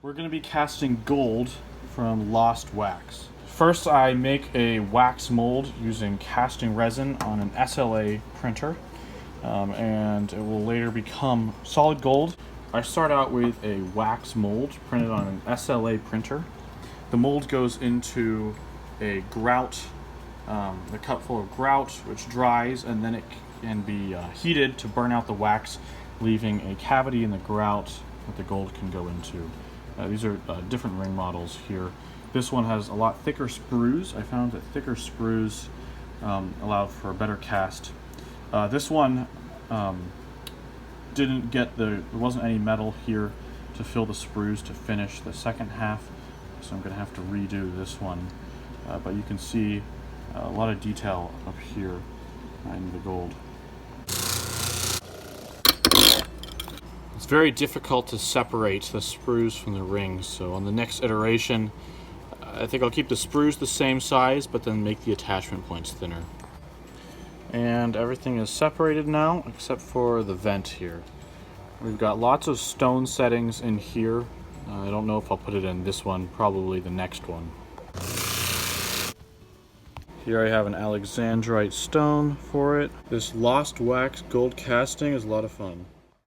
We're going to be casting gold from lost wax. First, I make a wax mold using casting resin on an SLA printer, and it will later become solid gold. I start out with a wax mold printed on an SLA printer. The mold goes into a grout, a cup full of grout, which dries, and then it can be heated to burn out the wax, leaving a cavity in the grout that the gold can go into. These are different ring models here. This one has a lot thicker sprues. I found that thicker sprues allow for a better cast. This one didn't get there wasn't any metal here to fill the sprues to finish the second half, so I'm going to have to redo this one. But you can see a lot of detail up here in the gold. It's very difficult to separate the sprues from the rings, so on the next iteration I think I'll keep the sprues the same size but then make the attachment points thinner. And everything is separated now except for the vent here. We've got lots of stone settings in here. I don't know if I'll put it in this one, probably the next one. Here I have an Alexandrite stone for it. This lost wax gold casting is a lot of fun.